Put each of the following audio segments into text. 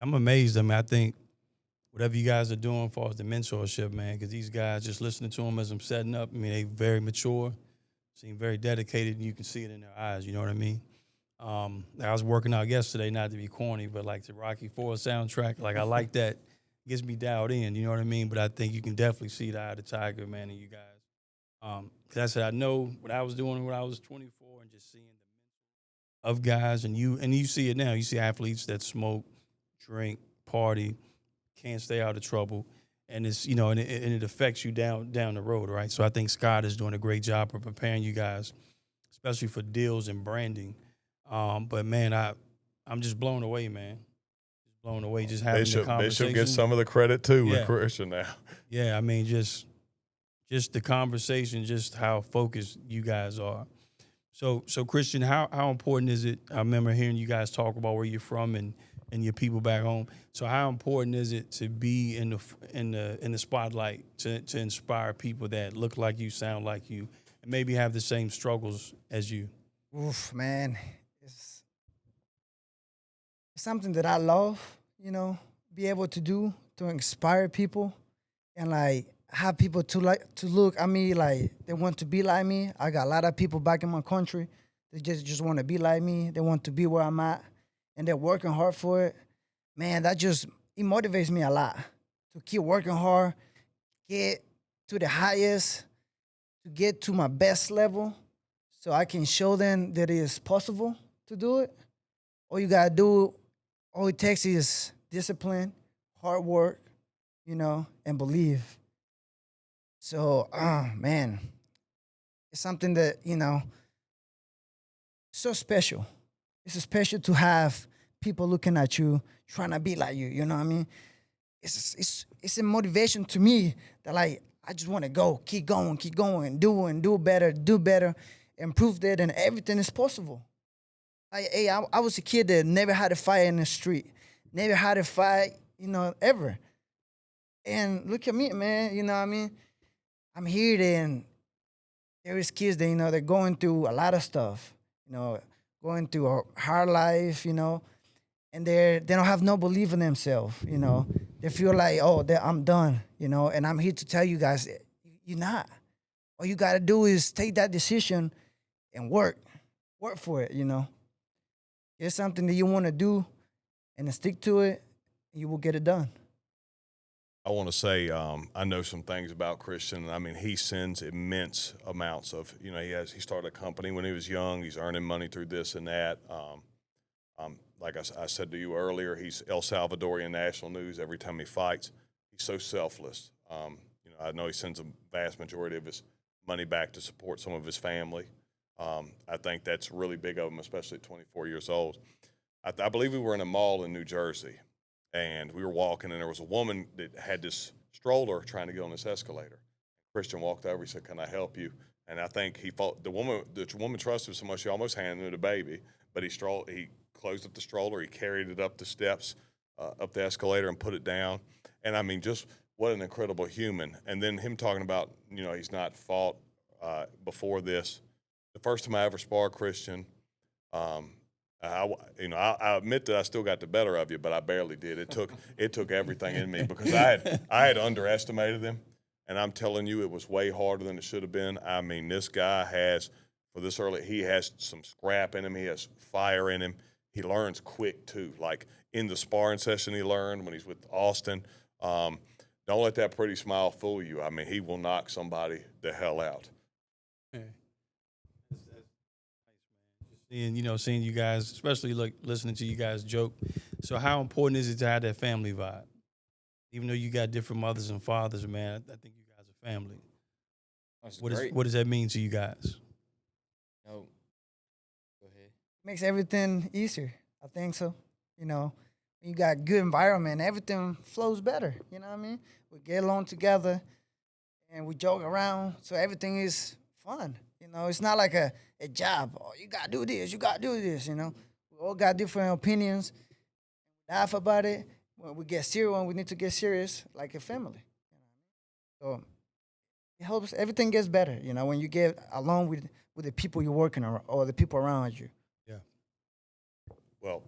I'm amazed. I mean, I think whatever you guys are doing as far as the mentorship, man, because these guys, just listening to them as I'm setting up, I mean, they very mature, seem very dedicated, and you can see it in their eyes, you know what I mean? I was working out yesterday, not to be corny, but like the Rocky IV soundtrack, like I like that. Gets me dialed in, you know what I mean? But I think you can definitely see the eye of the tiger, man, in you guys. Cause I said I know what I was doing when I was 24, and just seeing the of guys, and you see it now. You see athletes that smoke, drink, party, can't stay out of trouble, and it's and it affects you down the road, right? So I think Scott is doing a great job of preparing you guys, especially for deals and branding. But man, I'm just blown away, man. Just blown away just having the Bishop conversation. gets some of the credit too with Yeah. Cristian now. Yeah, I mean just the conversation, just how focused you guys are. So Cristian, how important is it? I remember hearing you guys talk about where you're from and your people back home. So how important is it to be in the spotlight to inspire people that look like you, sound like you, and maybe have the same struggles as you? Oof, man, it's something that I love. Be able to do to inspire people, and like have people to look at me like they want to be like me. I got a lot of people back in my country. They just want to be like me. They want to be where I'm at, and they're working hard for it. Man, it motivates me a lot to keep working hard, get to the highest, to get to my best level, so I can show them that it is possible to do it. All it takes is discipline, hard work, and believe. So, man, it's something that, so special. It's special to have people looking at you, trying to be like you, you know what I mean? It's a motivation to me that like, I just want to keep going, do better, and prove that and everything is possible. I was a kid that never had a fight in the street, never had a fight, ever. And look at me, man, you know what I mean? I'm here and there is kids that, they're going through a lot of stuff, going through a hard life, and they don't have no belief in themselves, They feel like, oh, I'm done, and I'm here to tell you guys, you're not. All you got to do is take that decision and work for it, It's something that you want to do and stick to it, you will get it done. I want to say I know some things about Cristian. I mean, he sends immense amounts of, he started a company when he was young. He's earning money through this and that. Like I said to you earlier, he's El Salvadorian national news every time he fights. He's so selfless. I know he sends a vast majority of his money back to support some of his family. I think that's really big of him, especially at 24 years old. I believe we were in a mall in New Jersey, and we were walking, and there was a woman that had this stroller trying to get on this escalator. Cristian walked over. He said, "Can I help you?" And I think he thought the woman trusted him so much she almost handed him the baby. But he closed up the stroller. He carried it up the steps, up the escalator, and put it down. And I mean, just what an incredible human. And then him talking about, he's not fought before this. The first time I ever sparred Cristian, I admit that I still got the better of you, but I barely did. It took everything in me because I had underestimated him, and I'm telling you, it was way harder than it should have been. I mean, this guy he has some scrap in him. He has fire in him. He learns quick too. Like in the sparring session, he learned when he's with Austin. Don't let that pretty smile fool you. I mean, he will knock somebody the hell out. Yeah. Seeing you guys, especially listening to you guys joke. So how important is it to have that family vibe? Even though you got different mothers and fathers, man, I think you guys are family. What does that mean to you guys? No, go ahead. Makes everything easier. I think so. You got good environment, everything flows better. You know what I mean? We get along together and we joke around, so everything is fun. It's not like a job. Oh, you gotta do this, We all got different opinions. Laugh about it. When we get serious, when we need to get serious, like a family. So it helps. Everything gets better. When you get along with the people you're working around or the people around you. Yeah. Well,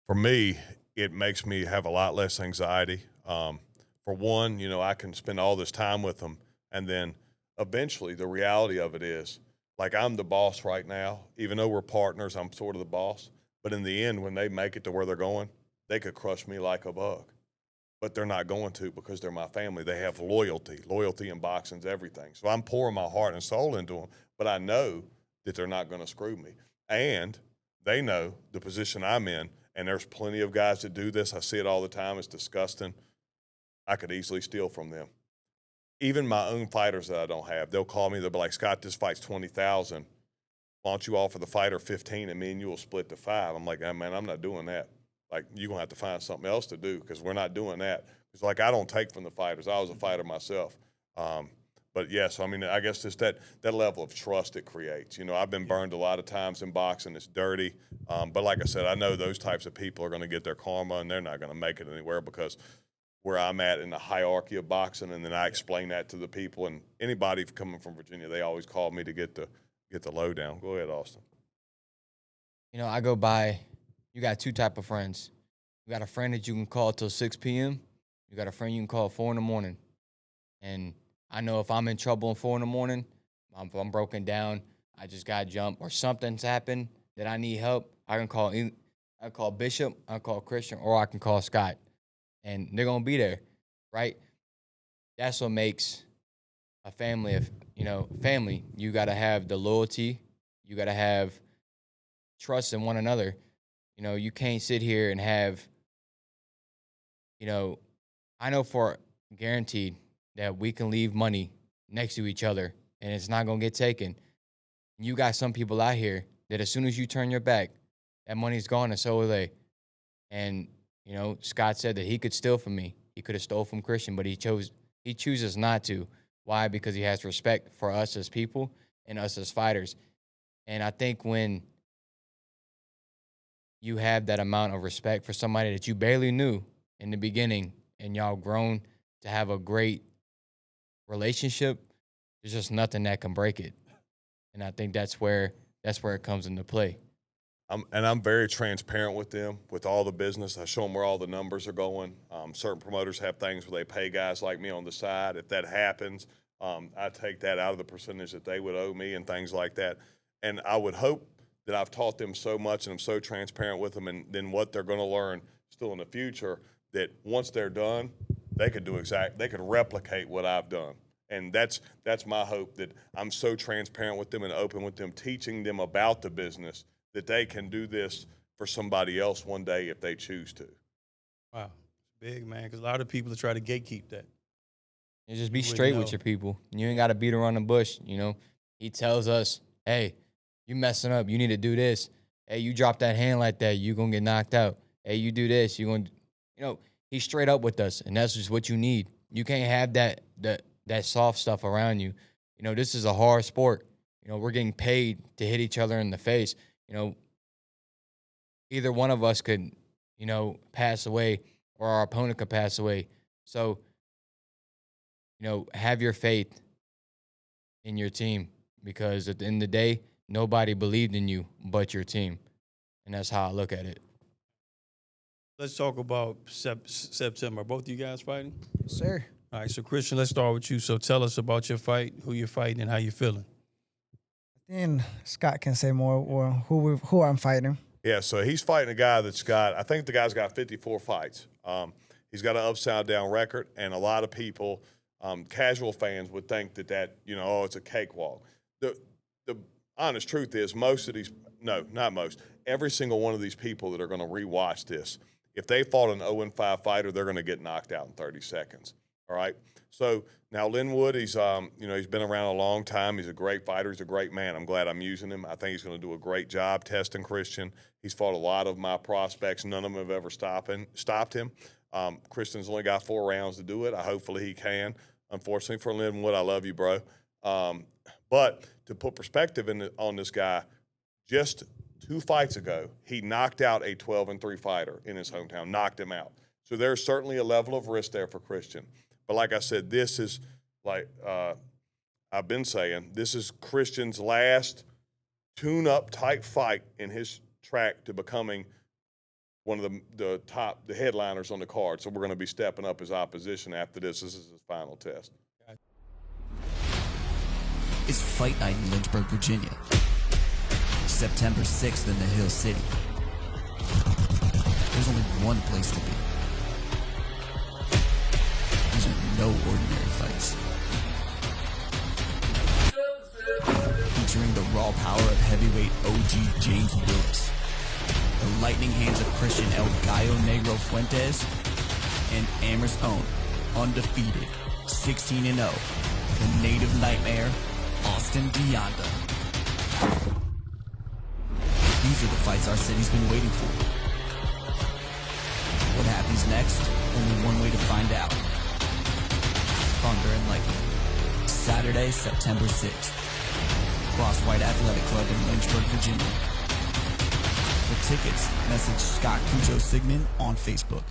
for me, it makes me have a lot less anxiety. For one, you know, I can spend all this time with them, and then eventually the reality of it is, like, I'm the boss right now. Even though we're partners, I'm sort of the boss. But in the end, when they make it to where they're going, they could crush me like a bug. But they're not going to, because they're my family. They have loyalty. Loyalty in boxing is everything. So I'm pouring my heart and soul into them, but I know that they're not going to screw me. And they know the position I'm in, and there's plenty of guys that do this. I see it all the time. It's disgusting. I could easily steal from them. Even my own fighters that I don't have, they'll call me. They'll be like, Scott, this fight's $20,000. Why don't you offer the fighter 15 and me and you will split the 5? I'm like, oh, man, I'm not doing that. Like, you're going to have to find something else to do, because we're not doing that. It's like, I don't take from the fighters. I was a fighter myself. But, yeah, so, I mean, I guess it's that level of trust it creates. You know, I've been burned a lot of times in boxing. It's dirty. But like I said, I know those types of people are going to get their karma, and they're not going to make it anywhere, because where I'm at in the hierarchy of boxing, and then I explain that to the people. And anybody coming from Virginia, they always call me to get the lowdown. Go ahead, Austin. You know, I go by, you got two type of friends. You got a friend that you can call till 6 p.m. You got a friend you can call at 4 in the morning. And I know if I'm in trouble at 4 in the morning, if I'm broken down, I just got jumped, or something's happened that I need help, I can call Bishop, I can call Christian, or I can call Scott. And they're going to be there, right? That's what makes a family, family. You got to have the loyalty. You got to have trust in one another. You know, you can't sit here and have, I know for guaranteed that we can leave money next to each other and it's not going to get taken. You got some people out here that as soon as you turn your back, that money's gone, and so are they. And, Scott said that he could steal from me. He could have stole from Christian, but he chooses not to. Why? Because he has respect for us as people and us as fighters. And I think when you have that amount of respect for somebody that you barely knew in the beginning, and y'all grown to have a great relationship, there's just nothing that can break it. And I think that's where it comes into play. I'm very transparent with them, with all the business. I show them where all the numbers are going. Certain promoters have things where they pay guys like me on the side. If that happens, I take that out of the percentage that they would owe me and things like that. And I would hope that I've taught them so much and I'm so transparent with them, and then what they're going to learn still in the future, that once they're done, they could they could replicate what I've done. And that's my hope, that I'm so transparent with them and open with them, teaching them about the business, that they can do this for somebody else one day if they choose to. Wow. Big, man, because a lot of people try to gatekeep that. You just be straight with your people. You ain't got to beat around the bush, He tells us, hey, you messing up. You need to do this. Hey, you drop that hand like that, you going to get knocked out. Hey, you do this, you're going to, he's straight up with us, and that's just what you need. You can't have that soft stuff around you. This is a hard sport. We're getting paid to hit each other in the face. Either one of us could, pass away, or our opponent could pass away. So, have your faith in your team, because at the end of the day, nobody believed in you but your team. And that's how I look at it. Let's talk about September. Both of you guys fighting? Yes, sir. All right, so Christian, let's start with you. So tell us about your fight, who you're fighting, and how you're feeling. Then Scott can say more, or who I'm fighting. Yeah, so he's fighting a guy I think the guy's got 54 fights. He's got an upside down record, and a lot of people, casual fans, would think that it's a cakewalk. The honest truth is, every single one of these people that are going to rewatch this, if they fought an 0-5 fighter, they're going to get knocked out in 30 seconds. All right. So now Linwood, he's been around a long time. He's a great fighter. He's a great man. I'm glad I'm using him. I think he's going to do a great job testing Christian. He's fought a lot of my prospects. None of them have ever stopped him. Christian's only got 4 rounds to do it. Hopefully he can. Unfortunately for Linwood, I love you, bro. But to put perspective on this guy, just 2 fights ago, he knocked out a 12-3 fighter in his hometown, knocked him out. So there's certainly a level of risk there for Christian. But like I said, this is, like I've been saying, this is Christian's last tune-up type fight in his track to becoming one of the headliners on the card. So we're going to be stepping up his opposition after this. This is his final test. It's Fight Night in Lynchburg, Virginia. September 6th in the Hill City. There's only one place to be. These are no ordinary fights. Featuring the raw power of heavyweight OG James Willis, the lightning hands of Cristian El Gallo Negro Fuentes, and Amherst's own, undefeated, 16-0, the native nightmare, Austin Deanda. These are the fights our city's been waiting for. What happens next? Only one way to find out. Thunder and Lightning. Saturday, September 6th. Cross White Athletic Club in Lynchburg, Virginia. For tickets, message Scott Cujo Sigmon on Facebook.